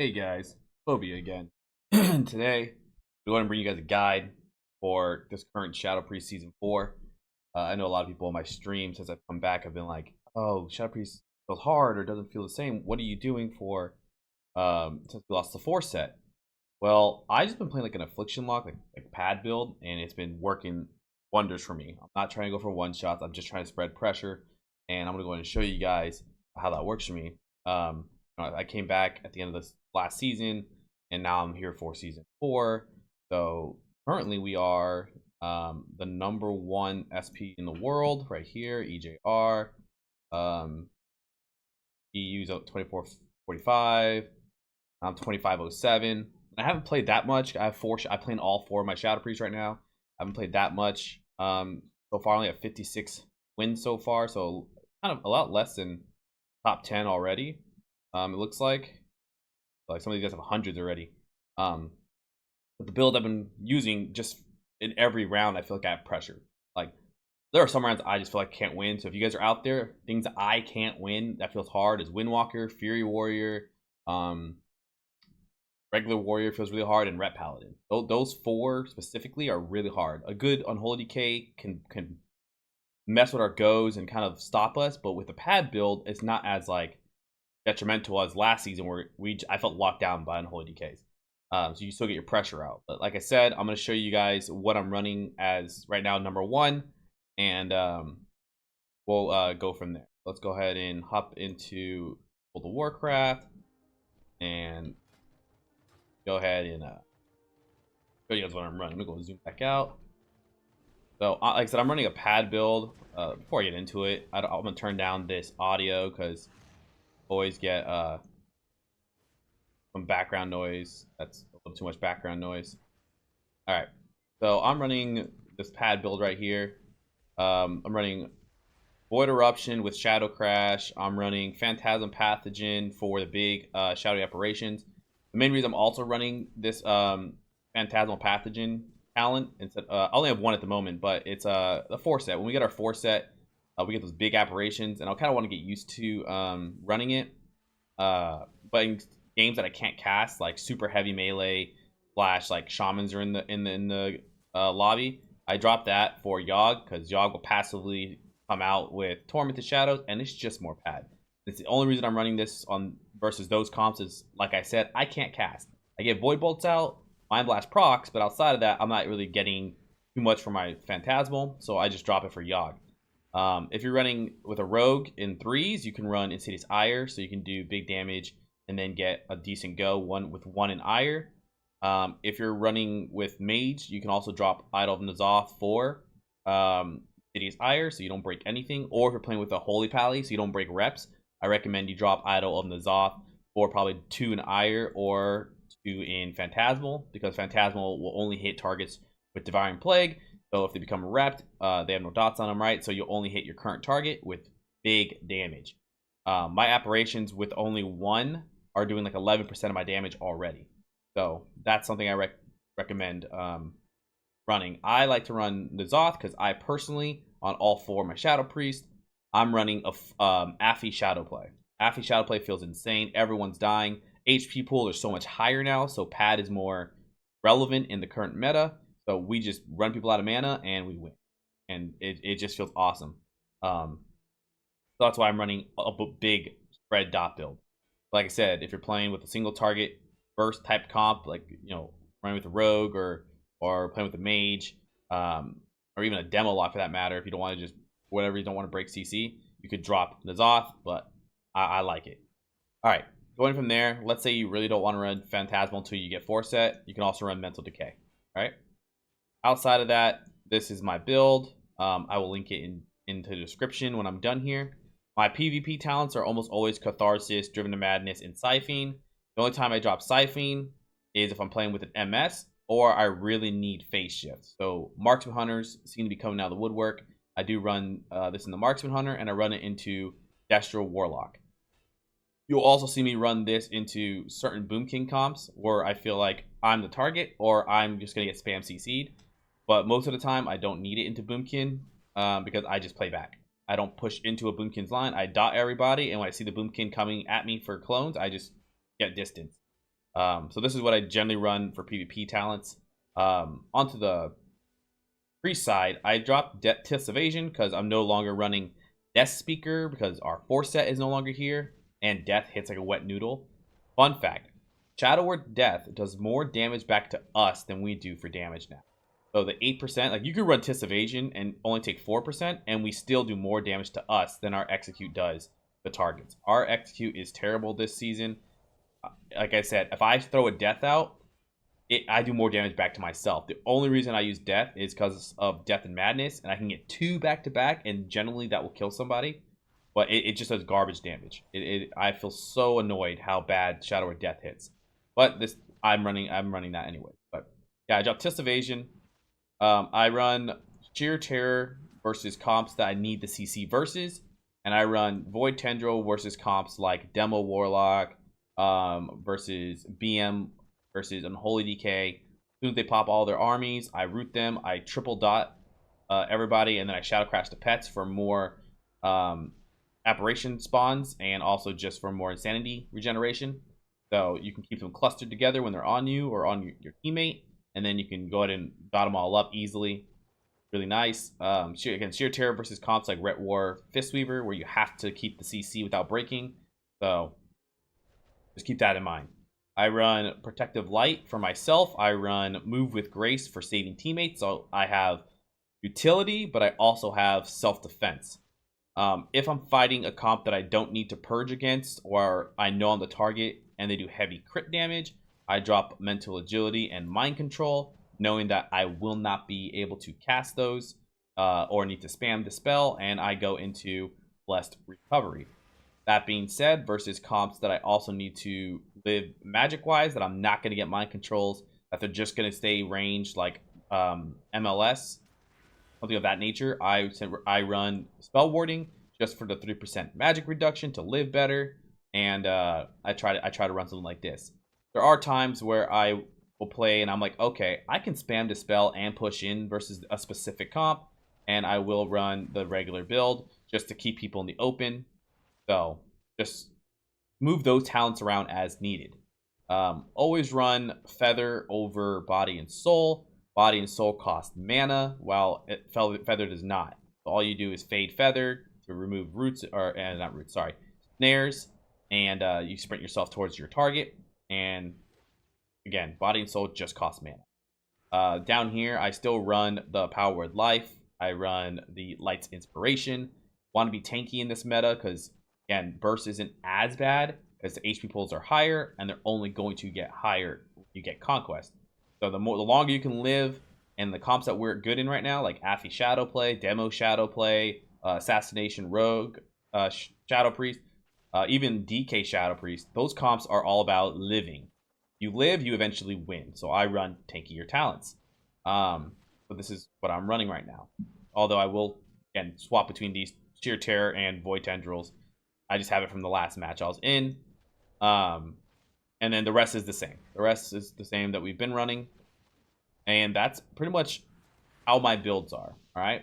Hey guys, Phobia again. Today, we want to bring you guys a guide for this current Shadow Priest Season 4. I know a lot of people on my stream, since I've come back, have been like, oh, Shadow Priest feels hard or doesn't feel the same. What are you doing for, since we lost the 4 set? Well, I just been playing like an Affliction lock, like pad build, and it's been working wonders for me. I'm not trying to go for one shots, I'm just trying to spread pressure, and I'm going to go ahead and show you guys how that works for me. I came back at the end of this last season, and now I'm here for season 4. So currently we are the #1 SP in the world right here, EJR. EU's 2445. I'm 2507. I haven't played that much. I play in all 4 of my Shadow Priests right now. I haven't played that much. So far, I only have 56 wins so far, so kind of a lot less than top 10 already. It looks like some of these guys have hundreds already. But the build I've been using, just in every round, I feel like I have pressure. Like, there are some rounds I just feel like I can't win. So if you guys are out there, things I can't win that feels hard is Windwalker, Fury Warrior, Regular Warrior feels really hard, and Ret Paladin. Those 4 specifically are really hard. A good Unholy Decay can mess with our goes and kind of stop us, but with the pad build, it's not as like detrimental as last season where I felt locked down by Unholy Decays. So you still get your pressure out. But like I said, I'm going to show you guys what I'm running as right now #1, and we'll go from there. Let's go ahead and hop into World of Warcraft and go ahead and show you guys what I'm running. I'm going to go zoom back out. So like I said, I'm running a pad build. Before I get into it, I'm going to turn down this audio because always get some background noise. That's a little too much background noise. All right, so I'm running this pad build right here. I'm running Void Eruption with Shadow Crash. I'm running Phantasm Pathogen for the big shadowy operations. The main reason I'm also running this Phantasmal Pathogen talent, instead, I only have 1 at the moment, but it's the 4 set. When we get our 4 set, we get those big apparitions, and I kind of want to get used to running it. But in games that I can't cast, like super heavy melee slash like shamans are in the lobby, I drop that for Yogg because Yogg will passively come out with Tormented Shadows, and it's just more pad. It's the only reason I'm running this on versus those comps is, like I said, I can't cast. I get Void Bolts out, Mind Blast procs, but outside of that, I'm not really getting too much for my Phantasmal, so I just drop it for Yogg. If you're running with a rogue in 3s, you can run Insidious Ire, so you can do big damage and then get a decent go with 1 in Ire. If you're running with Mage, you can also drop Idol of N'Zoth for Insidious Ire, so you don't break anything. Or if you're playing with a Holy Pally, so you don't break reps, I recommend you drop Idol of N'Zoth for probably 2 in Ire or 2 in Phantasmal, because Phantasmal will only hit targets with Devouring Plague. So if they become repped, they have no dots on them, right? So you'll only hit your current target with big damage. My apparitions with only 1 are doing like 11% of my damage already. So that's something I recommend running. I like to run N'Zoth because I personally, on all 4 of my Shadow Priest, I'm running a Affy Shadow Play. Affy Shadow Play feels insane. Everyone's dying. HP pool is so much higher now, so pad is more relevant in the current meta. So we just run people out of mana and we win, and it just feels awesome. So that's why I'm running a big spread dot build. Like I said, if you're playing with a single target burst type comp, like running with a rogue or playing with a mage, or even a demo lock for that matter, if you don't want to just whatever you don't want to break CC, you could drop N'Zoth, but I like it. All right, going from there, let's say you really don't want to run Phantasmal until you get 4 set. You can also run Mental Decay. All right. Outside of that, this is my build. I will link it into the description when I'm done here. My PvP talents are almost always Catharsis, Driven to Madness, and Siphene. The only time I drop Siphene is if I'm playing with an MS or I really need Phase Shift. So Marksman Hunters seem to be coming out of the woodwork. I do run this in the Marksman Hunter, and I run it into Destro Warlock. You'll also see me run this into certain Boom King comps where I feel like I'm the target or I'm just going to get spam CC'd. But most of the time, I don't need it into Boomkin because I just play back. I don't push into a Boomkin's line. I dot everybody, and when I see the Boomkin coming at me for clones, I just get distance. So this is what I generally run for PvP talents. Onto the priest side, I dropped Tiff's Evasion because I'm no longer running Death Speaker because our 4-set is no longer here, and Death hits like a wet noodle. Fun fact, Shadow Word Death does more damage back to us than we do for damage now. So the 8%, like you could run Tiff's Evasion and only take 4%, and we still do more damage to us than our Execute does the targets. Our Execute is terrible this season. Like I said, if I throw a Death out, I do more damage back to myself. The only reason I use Death is because of Death and Madness, and I can get 2 back-to-back, and generally that will kill somebody. But it just does garbage damage. I feel so annoyed how bad Shadow or Death hits. But this I'm running that anyway. But yeah, I dropped Test Evasion. I run Sheer Terror versus comps that I need the CC versus, and I run Void Tendril versus comps like Demo Warlock versus BM versus Unholy DK. As soon as they pop all their armies, I root them. I triple dot everybody, and then I Shadow Crash the pets for more apparition spawns and also just for more insanity regeneration. So you can keep them clustered together when they're on you or on your teammate, and then you can go ahead and dot them all up easily. Really nice. Again, Sheer Terror versus comps like Ret War Fistweaver, where you have to keep the CC without breaking. So just keep that in mind. I run Protective Light for myself. I run Move with Grace for saving teammates. So I have utility, but I also have self-defense. If I'm fighting a comp that I don't need to purge against, or I know I'm the target and they do heavy crit damage, I drop Mental Agility and Mind Control, knowing that I will not be able to cast those or need to spam the spell, and I go into Blessed Recovery. That being said, versus comps that I also need to live magic-wise, that I'm not going to get Mind Controls, that they're just going to stay ranged like MLS, something of that nature, I run Spell Warding just for the 3% magic reduction to live better, and I try to run something like this. There are times where I will play and I'm like, okay, I can spam Dispel and push in versus a specific comp, and I will run the regular build just to keep people in the open. So just move those talents around as needed. Always run Feather over Body and Soul. Body and Soul cost mana, while Feather does not. So all you do is Fade Feather to remove roots, or not roots, sorry, snares, and you sprint yourself towards your target. And again, Body and Soul just cost mana. Down here, I still run the Power Word Life. I run the Light's Inspiration. Want to be tanky in this meta because, again, Burst isn't as bad because the HP pulls are higher, and they're only going to get higher when you get Conquest. So the longer you can live, and the comps that we're good in right now, like Affy Shadow Play, Demo Shadow Play, Assassination Rogue, Shadow Priest, even DK Shadow Priest, those comps are all about living. You live, you eventually win. So I run tankier talents. But this is what I'm running right now. Although I will, again, swap between these Sheer Terror and Void Tendrils. I just have it from the last match I was in. And then the rest is the same. The rest is the same that we've been running. And that's pretty much how my builds are. All right.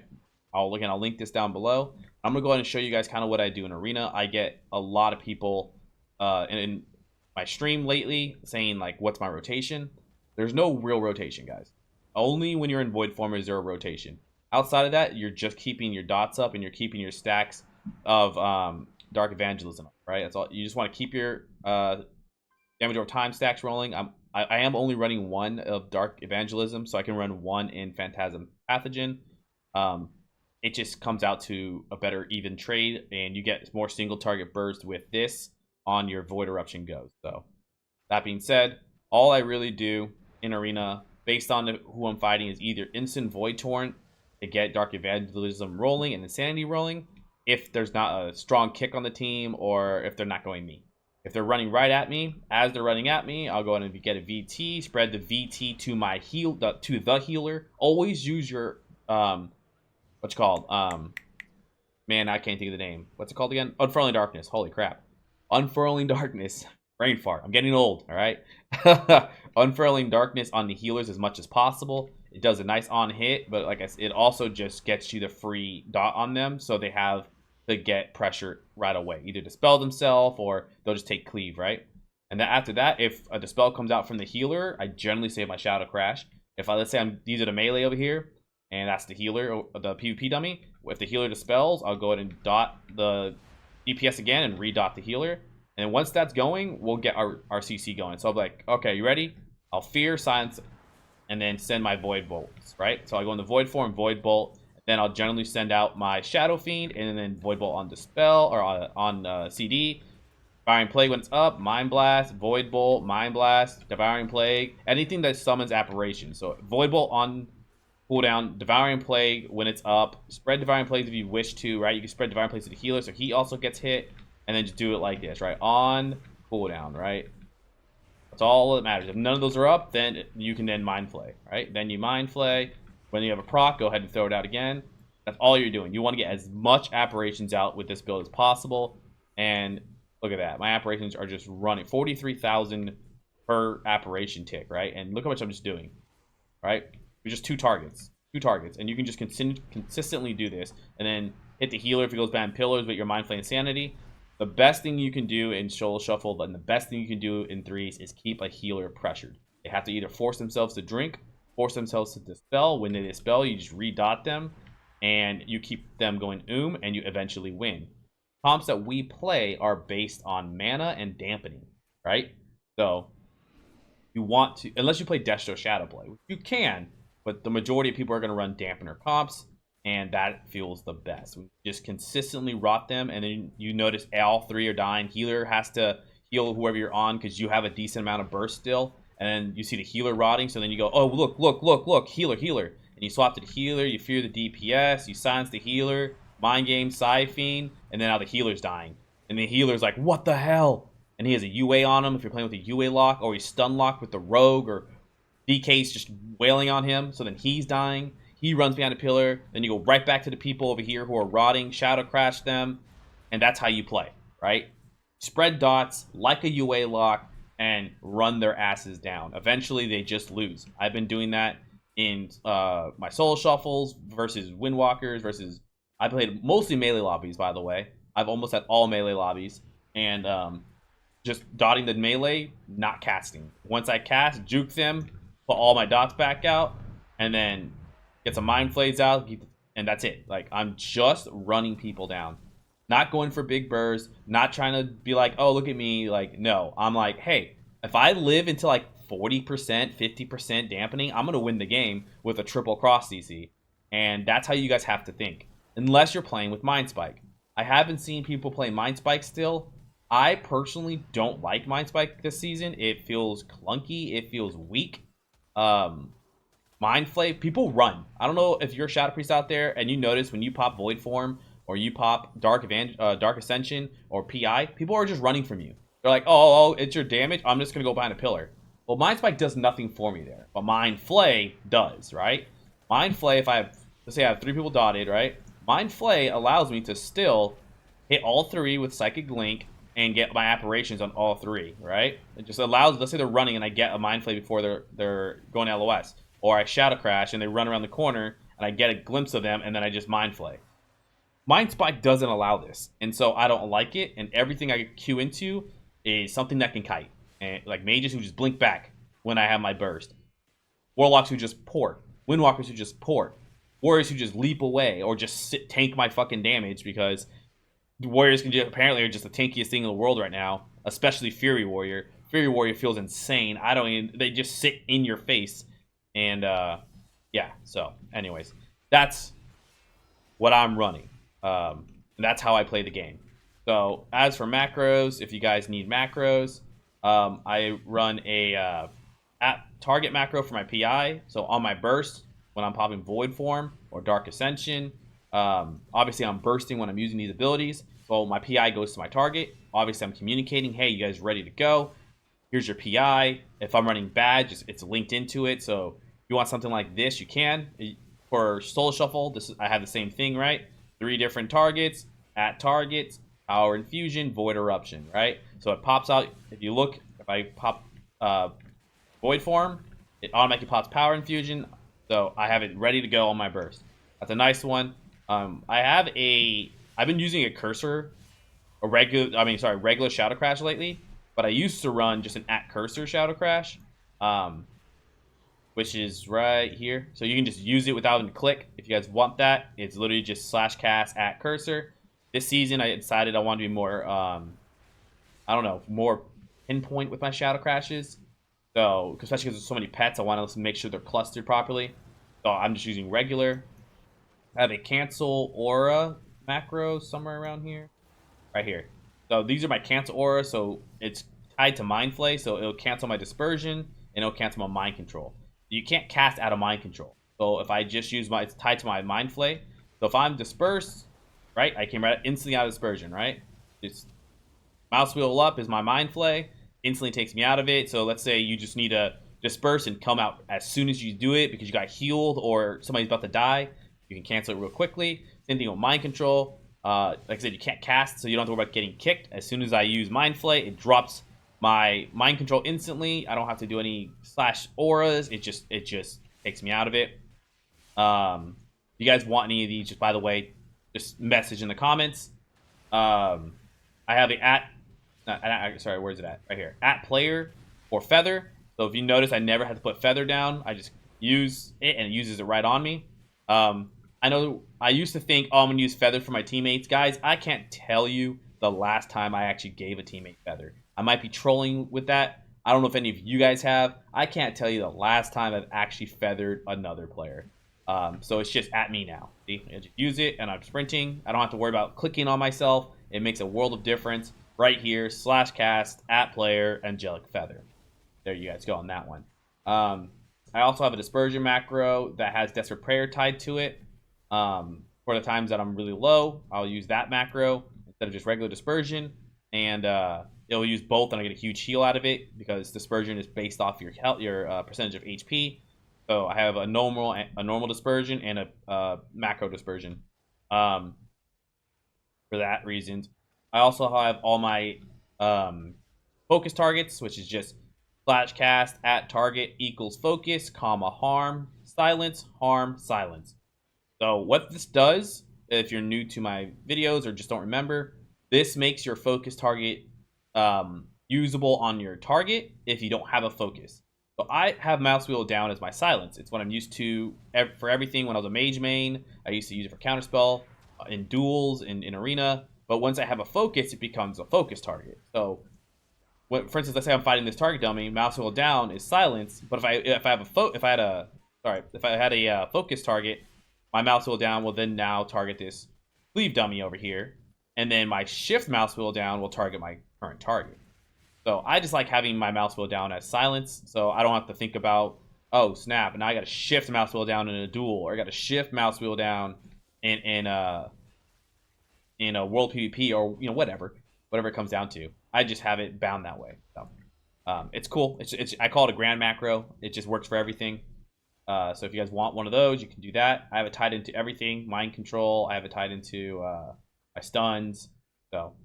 I'll link this down below. I'm going to go ahead and show you guys kind of what I do in Arena. I get a lot of people in my stream lately saying, like, what's my rotation? There's no real rotation, guys. Only when you're in Void form is there a rotation. Outside of that, you're just keeping your dots up and you're keeping your stacks of Dark Evangelism, right? That's all. You just want to keep your damage over time stacks rolling. I am only running 1 of Dark Evangelism, so I can run 1 in Phantasm Pathogen. It just comes out to a better even trade, and you get more single target burst with this on your Void Eruption goes. So that being said, all I really do in Arena, based on who I'm fighting, is either instant Void Torrent to get Dark Evangelism rolling and Insanity rolling, if there's not a strong kick on the team, or if they're not going me. If they're running right at me, as they're running at me, I'll go ahead and get a VT, spread the VT to my to the healer. Always use your what's it called? Man, I can't think of the name. What's it called again? Unfurling Darkness. Holy crap. Unfurling Darkness. Brain fart. I'm getting old, all right? Unfurling Darkness on the healers as much as possible. It does a nice on hit, but like I said, it also just gets you the free dot on them, so they have to get pressure right away. Either dispel themselves or they'll just take cleave, right? And then after that, if a dispel comes out from the healer, I generally save my Shadow Crash. If let's say I'm using a melee over here, and that's the healer, the PvP dummy. If the healer dispels, I'll go ahead and dot the DPS again and redot the healer. And then once that's going, we'll get our CC going. So I'll be like, okay, you ready? I'll Fear, Silence, and then send my Void Bolts, right? So I go into Void form, Void Bolt. Then I'll generally send out my Shadow Fiend, and then Void Bolt on Dispel, or on CD. Devouring Plague when it's up, Mind Blast, Void Bolt, Mind Blast, Devouring Plague, anything that summons apparitions. So Void Bolt on cooldown, Devouring Plague when it's up, spread Devouring Plagues if you wish to, right? You can spread Devouring Plagues to the healer so he also gets hit, and then just do it like this, right? On cooldown, right? That's all that matters. If none of those are up, then you can then Mind Flay, right? Then you Mind Flay. When you have a proc, go ahead and throw it out again. That's all you're doing. You want to get as much apparitions out with this build as possible, and look at that. My apparitions are just running 43,000 per apparition tick, right? And look how much I'm just doing, right? With just two targets, and you can just consistently do this, and then hit the healer if he goes ban pillars with your Mind Flay Insanity. The best thing you can do in Soul Shuffle, and the best thing you can do in threes, is keep a healer pressured. They have to either force themselves to drink, force themselves to dispel. When they dispel, you just redot them, and you keep them going and you eventually win. Comps that we play are based on mana and dampening, right? So you want to, unless you play Destro Shadowplay, you can, but the majority of people are going to run dampener comps, and that feels the best. We just consistently rot them, and then you notice all three are dying. Healer has to heal whoever you're on because you have a decent amount of burst still, and then you see the healer rotting, so then you go, oh, look, healer. And you swap to the healer, you fear the DPS, you silence the healer, mind game, Fiend, and then now the healer's dying. And the healer's like, what the hell? And he has a UA on him if you're playing with a UA lock, or he's stun locked with the rogue, or DK's just wailing on him, so then he's dying. He runs behind a pillar, then you go right back to the people over here who are rotting, Shadow Crash them, and that's how you play, right? Spread dots like a UA lock and run their asses down. Eventually, they just lose. I've been doing that in my Soul Shuffles versus Windwalkers versus... I played mostly melee lobbies, by the way. I've almost had all melee lobbies, and just dotting the melee, not casting. Once I cast, juke them, put all my dots back out, and then get some Mind Flays out, and that's it. Like, I'm just running people down. Not going for big bursts, not trying to be like, oh, look at me. Like, no. I'm like, hey, if I live into like 40%, 50% dampening, I'm going to win the game with a triple cross CC. And that's how you guys have to think. Unless you're playing with Mind Spike. I haven't seen people play Mind Spike still. I personally don't like Mind Spike this season. It feels clunky. It feels weak. Mind Flay, people run. I don't know if you're a Shadow Priest out there and you notice when you pop Void Form or you pop Dark Ascension or PI, people are just running from you. They're like, oh, it's your damage. I'm just going to go behind a pillar. Well, Mind Spike does nothing for me there. But Mind Flay does, right? Mind Flay, if I have, let's say I have 3 people dotted, right? Mind Flay allows me to still hit all 3 with Psychic Link and get my apparitions on all 3, right? It just allows, let's say they're running and I get a Mind Flay before they're going to LOS. Or I Shadow Crash and they run around the corner and I get a glimpse of them and then I just Mind Flay. Mind Spike doesn't allow this, and so I don't like it, and everything I queue into is something that can kite. And like mages who just blink back when I have my burst. Warlocks who just port. Windwalkers who just port. Warriors who just leap away or just tank my fucking damage because warriors can just, apparently are just the tankiest thing in the world right now, especially Fury Warrior. Fury Warrior feels insane. They just sit in your face. And yeah, so anyways, that's what I'm running. And that's how I play the game. So as for macros, if you guys need macros, I run a at target macro for my PI. So on my burst, when I'm popping Void Form or Dark Ascension, obviously I'm bursting when I'm using these abilities. So my PI goes to my target. Obviously I'm communicating, hey, you guys ready to go? Here's your PI. If I'm running bad, it's linked into it. So if you want something like this, you can. For Soul Shuffle, I have the same thing, right? 3 different targets, at targets, Power Infusion, Void Eruption, right? So it pops out. If you look, if I pop Void Form, it automatically pops Power Infusion. So I have it ready to go on my burst. That's a nice one. I've been using a cursor, regular Shadow Crash lately. but I used to run just an @cursor shadow crash, which is right here. So you can just use it without even click. If you guys want that, it's literally just /cast @cursor. This season, I decided I want to be more, I don't know, more pinpoint with my shadow crashes. So, especially because there's so many pets, I want to make sure they're clustered properly. So I'm just using regular. I have a cancel aura macro somewhere around here. Right here. So these are my cancel aura. So it's tied to mind flay. So it'll cancel my dispersion and it'll cancel my mind control. You can't cast out of mind control. So if I just use it's tied to my mind flay. So if I'm dispersed, right, I came right instantly out of dispersion, right? Just mouse wheel up is my mind flay, instantly takes me out of it. So let's say you just need to disperse and come out as soon as you do it because you got healed or somebody's about to die. You can cancel it real quickly. Same thing with mind control. Like I said, you can't cast, so you don't have to worry about getting kicked. As soon as I use mind flay, it drops my mind control instantly. I don't have to do any /auras. It just takes me out of it. If you guys want any of these, just by the way, just message in the comments. I have a sorry, where's it at? Right here. @player or feather. So if you notice, I never had to put feather down. I just use it and it uses it right on me. I know I used to think, oh, I'm going to use feather for my teammates. Guys, I can't tell you the last time I actually gave a teammate feather. I might be trolling with that. I don't know if any of you guys have. I can't tell you the last time I've actually feathered another player. So it's just at me now. See? I just use it and I'm sprinting. I don't have to worry about clicking on myself. It makes a world of difference. Right here, /cast @player angelic feather. There you guys go on that one. I also have a dispersion macro that has desperate prayer tied to it. For the times that I'm really low, I'll use that macro instead of just regular dispersion, and it'll use both, and I get a huge heal out of it because dispersion is based off your health, your percentage of HP. So I have a normal dispersion and a macro dispersion. For that reasons, I also have all my focus targets, which is just /cast @target equals focus, harm, silence, harm, silence. So what this does, if you're new to my videos or just don't remember, this makes your focus target usable on your target if you don't have a focus. So I have mouse wheel down as my silence. It's what I'm used to for everything. When I was a mage main, I used to use it for counterspell, in duels, in arena. But once I have a focus, it becomes a focus target. So, for instance, let's say I'm fighting this target dummy, mouse wheel down is silence. But if I had a focus target, my mouse wheel down will then now target this sleeve dummy over here, and then my shift mouse wheel down will target my current target. So I just like having my mouse wheel down as silence, so I don't have to think about, oh snap, and now I got to shift mouse wheel down in a duel, or I got to shift mouse wheel down in a world PvP, or whatever it comes down to. I just have it bound that way. So it's cool. I call it a grand macro. It just works for everything. So if you guys want one of those, you can do that. I have it tied into everything. Mind control. I have it tied into my stuns. So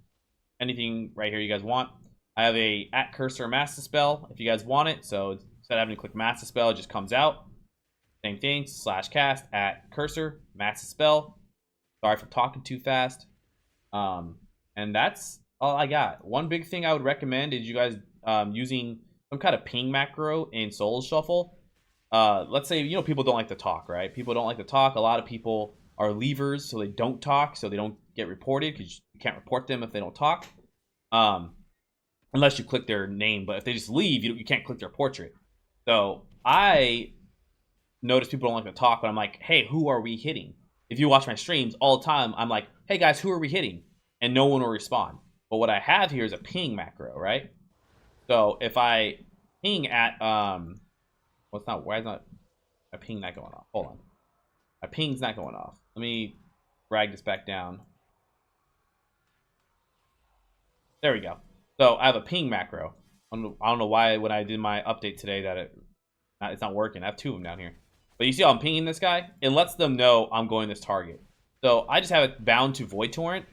anything right here you guys want. I have a @cursor master spell if you guys want it. So instead of having to click master spell, it just comes out. Same thing. /cast @cursor master spell. Sorry for talking too fast. And that's all I got. One big thing I would recommend is you guys using some kind of ping macro in Soul Shuffle. Let's say, people don't like to talk, right? People don't like to talk. A lot of people are leavers, so they don't talk, so they don't get reported because you can't report them if they don't talk. Unless you click their name, but if they just leave, you can't click their portrait. So I notice people don't like to talk, but I'm like, hey, who are we hitting? If you watch my streams all the time, I'm like, hey guys, who are we hitting? And no one will respond. But what I have here is a ping macro, right? So if I ping at why is not my ping not going off? Hold on. My ping's not going off. Let me drag this back down. There we go. So I have a ping macro. I don't know why when I did my update today that it's not working. I have two of them down here. But you see how I'm pinging this guy? It lets them know I'm going this target. So I just have it bound to Void Torrent.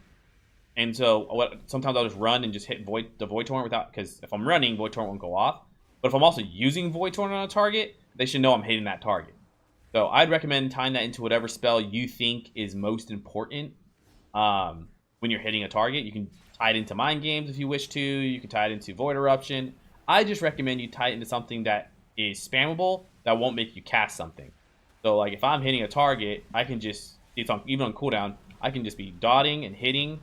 And so sometimes I'll just run and just hit the Void Torrent without, because if I'm running, Void Torrent won't go off. But if I'm also using Void Torrent on a target, they should know I'm hitting that target. So I'd recommend tying that into whatever spell you think is most important. when you're hitting a target. You can tie it into mind games if you wish to. You can tie it into void eruption. I just recommend you tie it into something that is spammable that won't make you cast something. So like if I'm hitting a target, I can just, it's on, even on cooldown, I can just be dotting and hitting,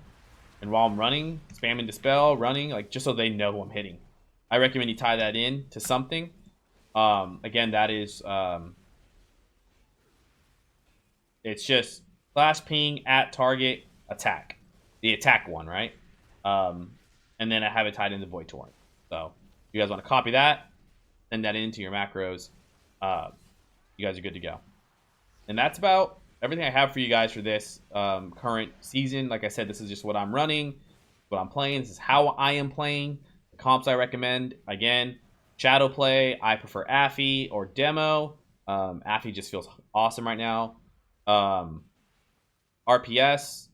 and while I'm running, spamming dispel, running, like just so they know I'm hitting. I recommend you tie that in to something. Again, that is it's just flash ping at target attack, the attack one, right? And then I have it tied into Void Torrent. So if you guys want to copy that, send that into your macros. You guys are good to go. And that's about everything I have for you guys for this current season. Like I said, this is just what I'm running, what I'm playing. This is how I am playing. The comps I recommend, again, Shadow play. I prefer Affy or Demo. Affy just feels awesome right now. RPS,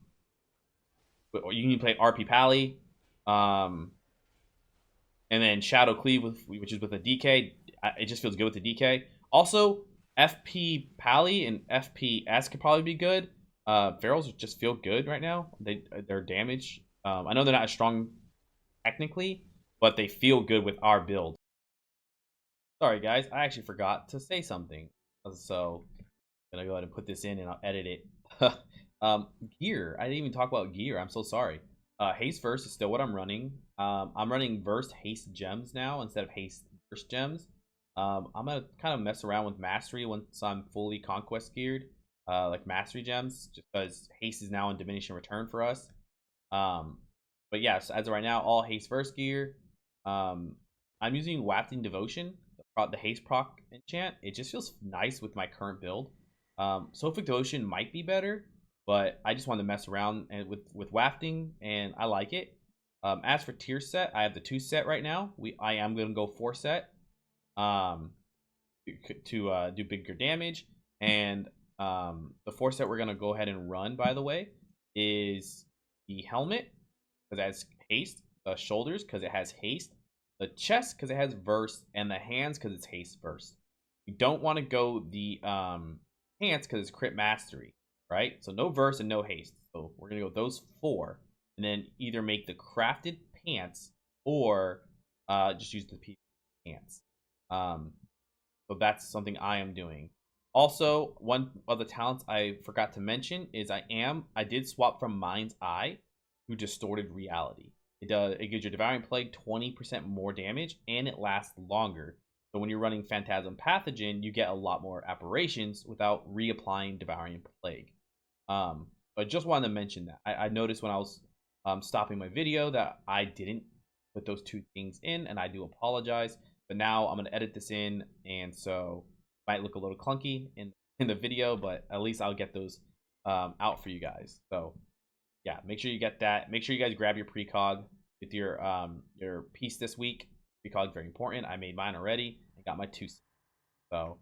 you can play RP Pally. And then Shadow Cleave, which is with a DK. It just feels good with the DK. Also, FP Pally and FPS could probably be good. Ferals just feel good right now. Their damage. I know they're not as strong technically, but they feel good with our build. Sorry guys, I actually forgot to say something. So I'm gonna go ahead and put this in and I'll edit it. Gear. I didn't even talk about gear. I'm so sorry. Haste Verse is still what I'm running. I'm running Verse Haste Gems now instead of Haste Verse Gems. I'm gonna kind of mess around with Mastery once I'm fully Conquest geared, like Mastery Gems, just because Haste is now in diminishing return for us. But yes, as of right now, all Haste Verse gear. I'm using Wafting Devotion, the Haste proc enchant. It just feels nice with my current build. Sophic Devotion might be better, but I just wanted to mess around with Wafting, and I like it. As for tier set, I have the 2 set right now. I am going to go 4 set to do bigger damage. And the 4 set we're going to go ahead and run, by the way, is the helmet, because it has haste, the shoulders, because it has haste, the chest, because it has verse, and the hands, because it's haste verse. You don't want to go the pants, because it's crit mastery, right? So no verse and no haste. So we're going to go those 4, and then either make the crafted pants or just use the pants. So that's something I am doing. Also, one of the talents I forgot to mention is I did swap from Mind's Eye to Distorted Reality. It gives your Devouring Plague 20% more damage, and it lasts longer. So when you're running Phantasm Pathogen, you get a lot more apparitions without reapplying Devouring Plague. But just wanted to mention that. I noticed when I was stopping my video that I didn't put those 2 things in, and I do apologize. But now I'm going to edit this in, and so it might look a little clunky in the video, but at least I'll get those out for you guys. So yeah, make sure you get that. Make sure you guys grab your precog with your piece this week. Precog is very important. I made mine already and got my 2. So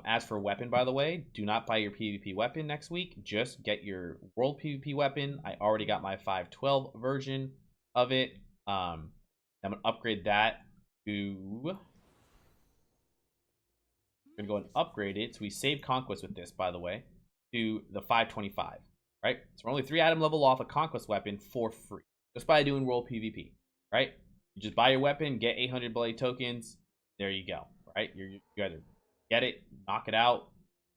as for weapon, by the way, do not buy your PvP weapon next week. Just get your world PvP weapon. I already got my 512 version of it. I'm gonna upgrade that to. I'm gonna go and upgrade it. So we save Conquest with this, by the way, to the 525. Right? So we're only 3 item level off a Conquest weapon for free, just by doing world PvP. Right? You just buy your weapon, get 800 blade tokens. There you go. Right? You either get it, knock it out,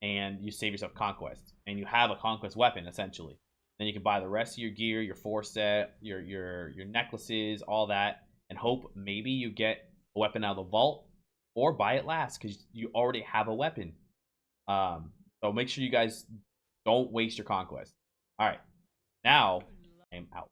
and you save yourself Conquest, and you have a Conquest weapon essentially. Then you can buy the rest of your gear, your 4 set, your necklaces, all that, and hope maybe you get a weapon out of the vault, or buy it last because you already have a weapon. So make sure you guys don't waste your Conquest. All right, now I'm out.